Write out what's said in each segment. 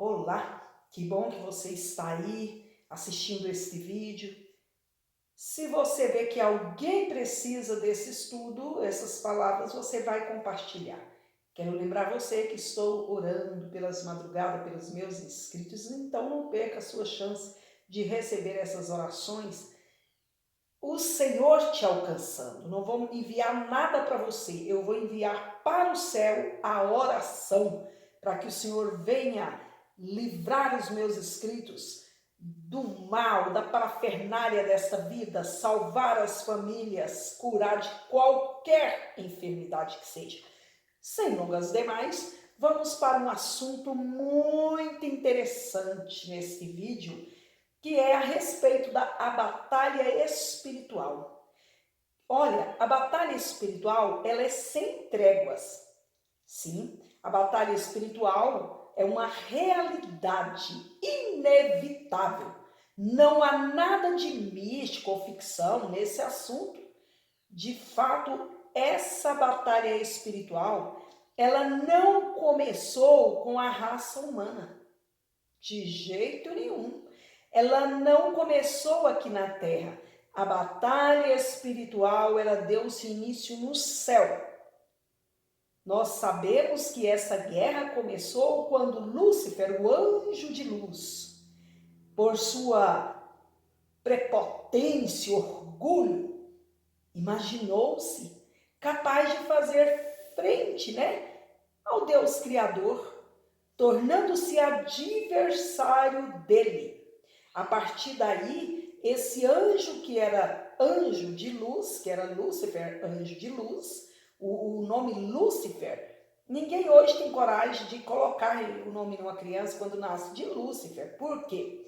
Olá, que bom que você está aí assistindo este vídeo. Se você vê que alguém precisa desse estudo, essas palavras você vai compartilhar. Quero lembrar você que estou orando pelas madrugadas, pelos meus inscritos, então não perca a sua chance de receber essas orações. O Senhor te alcançando, não vou enviar nada para você, eu vou enviar para o céu a oração, para que o Senhor venha livrar os meus inscritos do mal, da parafernália desta vida, salvar as famílias, curar de qualquer enfermidade que seja. Sem longas demais, vamos para um assunto muito interessante neste vídeo, que é a respeito da batalha espiritual. Olha, a batalha espiritual, ela é sem tréguas. Sim, a batalha espiritual é uma realidade inevitável. Não há nada de místico ou ficção nesse assunto. De fato, essa batalha espiritual, ela não começou com a raça humana. De jeito nenhum. Ela não começou aqui na terra. A batalha espiritual, ela deu-se início no céu. Nós sabemos que essa guerra começou quando Lúcifer, o anjo de luz, por sua prepotência, orgulho, imaginou-se capaz de fazer frente, ao Deus Criador, tornando-se adversário dele. A partir daí, esse anjo que era anjo de luz, que era Lúcifer, anjo de luz, o nome Lúcifer, ninguém hoje tem coragem de colocar o nome numa criança quando nasce de Lúcifer. Por quê?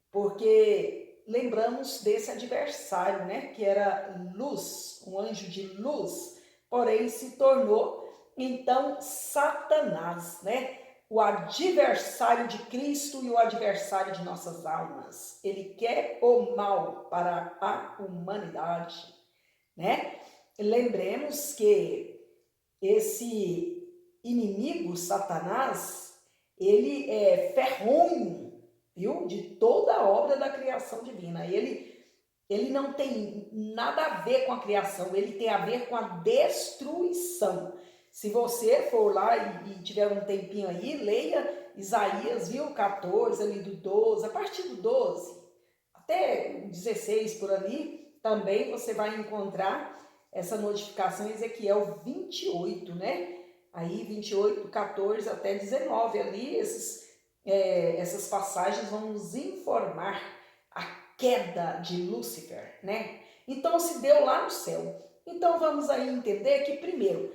Porque lembramos desse adversário, que era luz, um anjo de luz, porém se tornou então Satanás, o adversário de Cristo e o adversário de nossas almas. Ele quer o mal para a humanidade, Lembremos que esse inimigo, Satanás, ele é ferronho, viu? De toda a obra da criação divina. Ele não tem nada a ver com a criação, ele tem a ver com a destruição. Se você for lá e tiver um tempinho aí, leia Isaías, 14, ali do 12, a partir do 12, até o 16 por ali, também você vai encontrar essa notificação em Ezequiel 28, Aí 28, 14 até 19, ali essas passagens vão nos informar a queda de Lúcifer, Então se deu lá no céu. Então vamos aí entender que primeiro,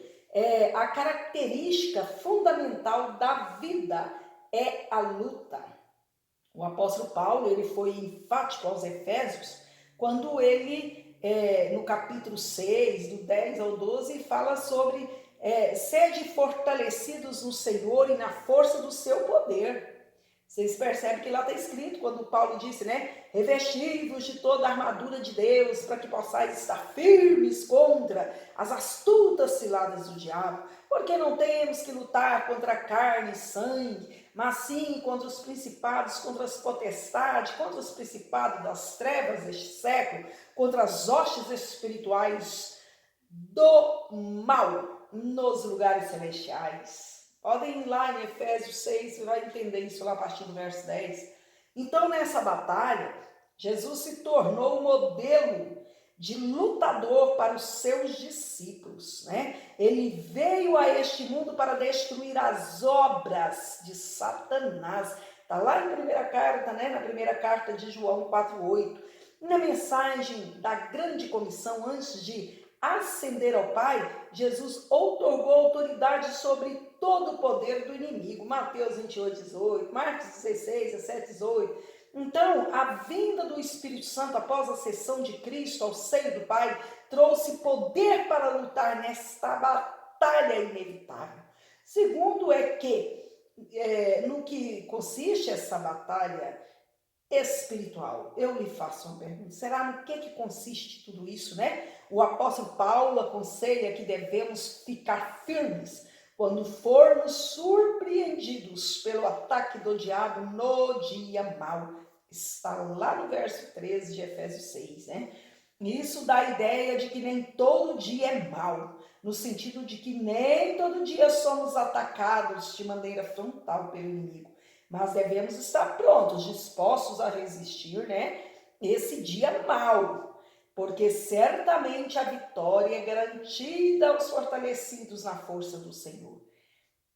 a característica fundamental da vida é a luta. O apóstolo Paulo, ele foi enfático aos Efésios, quando ele, no capítulo 6, do 10 ao 12, fala sobre sede fortalecidos no Senhor e na força do seu poder. Vocês percebem que lá está escrito, quando Paulo disse, revesti-vos de toda a armadura de Deus, para que possais estar firmes contra as astutas ciladas do diabo, porque não temos que lutar contra a carne e sangue, mas sim contra os principados, contra as potestades, contra os principados das trevas deste século, contra as hostes espirituais do mal nos lugares celestiais. Podem ir lá em Efésios 6, você vai entender isso lá a partir do verso 10. Então, nessa batalha, Jesus se tornou o modelo de lutador para os seus discípulos, Ele veio a este mundo para destruir as obras de Satanás. Está lá em primeira carta, na primeira carta de João 4:8. Na mensagem da grande comissão, antes de ascender ao Pai, Jesus outorgou autoridade sobre todo o poder do inimigo. Mateus 28:18, Marcos 16, 17, 18. Então, a vinda do Espírito Santo após a ascensão de Cristo ao seio do Pai trouxe poder para lutar nesta batalha inevitável. Segundo é que, no que consiste essa batalha espiritual, eu lhe faço uma pergunta: será no que consiste tudo isso, O apóstolo Paulo aconselha que devemos ficar firmes. quando formos surpreendidos pelo ataque do diabo no dia mau. Está lá no verso 13 de Efésios 6, né? Isso dá a ideia de que nem todo dia é mau, no sentido de que nem todo dia somos atacados de maneira frontal pelo inimigo, mas devemos estar prontos, dispostos a resistir, né? Esse dia mau, porque certamente a vitória é garantida aos fortalecidos na força do Senhor.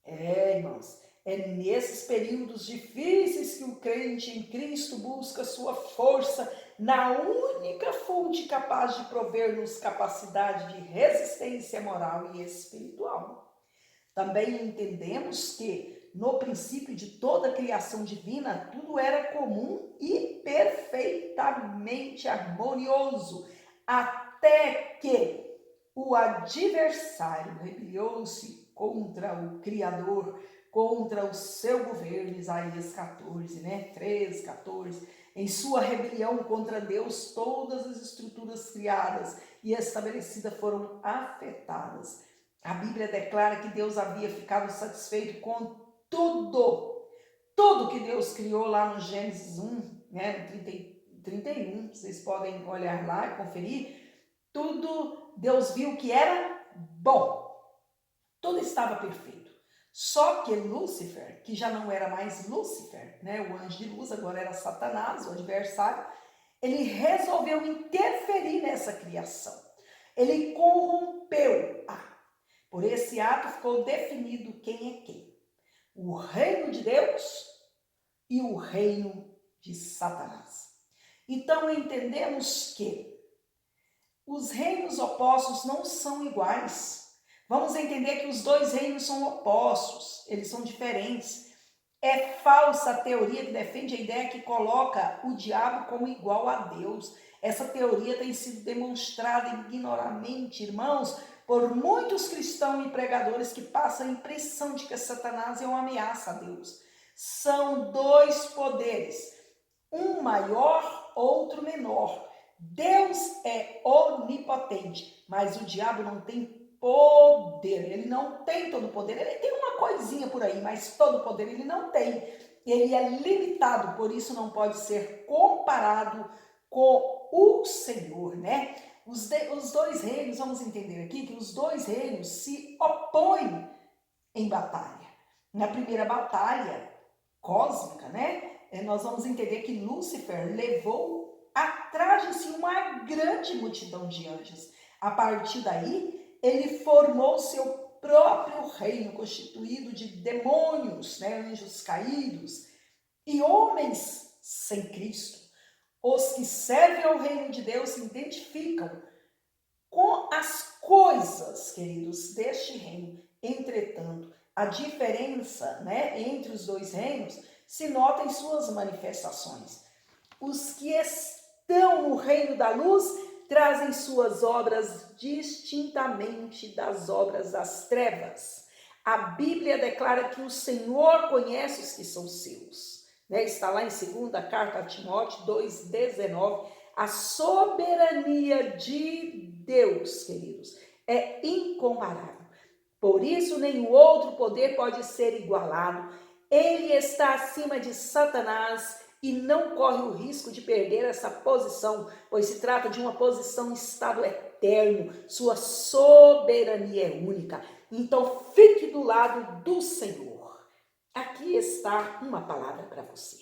Irmãos, é nesses períodos difíceis que o crente em Cristo busca sua força na única fonte capaz de prover-nos capacidade de resistência moral e espiritual. Também entendemos que, no princípio de toda a criação divina, tudo era comum e perfeitamente harmonioso, até que o adversário rebelou-se contra o Criador, contra o seu governo, Isaías 14, né? 13, 14. Em sua rebelião contra Deus, todas as estruturas criadas e estabelecidas foram afetadas. A Bíblia declara que Deus havia ficado satisfeito com tudo que Deus criou lá no Gênesis 1, né? No 31, vocês podem olhar lá e conferir. Tudo Deus viu que era bom. Tudo estava perfeito. Só que Lúcifer, que já não era mais Lúcifer, né, o anjo de luz, agora era Satanás, o adversário, ele resolveu interferir nessa criação. Ele corrompeu-a. Por esse ato ficou definido quem é quem. O reino de Deus e o reino de Satanás. Então entendemos que os reinos opostos não são iguais. Vamos entender que os dois reinos são opostos, eles são diferentes. É falsa a teoria que defende a ideia que coloca o diabo como igual a Deus. Essa teoria tem sido demonstrada ignoramente, irmãos, por muitos cristãos e pregadores que passam a impressão de que Satanás é uma ameaça a Deus. São dois poderes, um maior, outro menor. Deus é onipotente, mas o diabo não tem poder, ele não tem todo o poder, ele tem uma coisinha por aí, mas todo o poder ele não tem, ele é limitado, por isso não pode ser comparado com o Senhor, né? Os dois reinos, vamos entender aqui que os dois reinos se opõem em batalha. Na primeira batalha cósmica, né? Nós vamos entender que Lúcifer levou atrás de si uma grande multidão de anjos. A partir daí, ele formou seu próprio reino constituído de demônios, né, anjos caídos e homens sem Cristo. Os que servem ao reino de Deus se identificam com as coisas, queridos, deste reino. Entretanto, a diferença, né, entre os dois reinos se nota em suas manifestações. Os que estão no reino da luz trazem suas obras distintamente das obras das trevas. A Bíblia declara que o Senhor conhece os que são seus. Né? Está lá em 2ª carta a Timóteo 2,19. A soberania de Deus, queridos, é incomparável. Por isso, nenhum outro poder pode ser igualado. Ele está acima de Satanás e não corre o risco de perder essa posição, pois se trata de uma posição em estado eterno. Sua soberania é única. Então, fique do lado do Senhor. Aqui está uma palavra para você.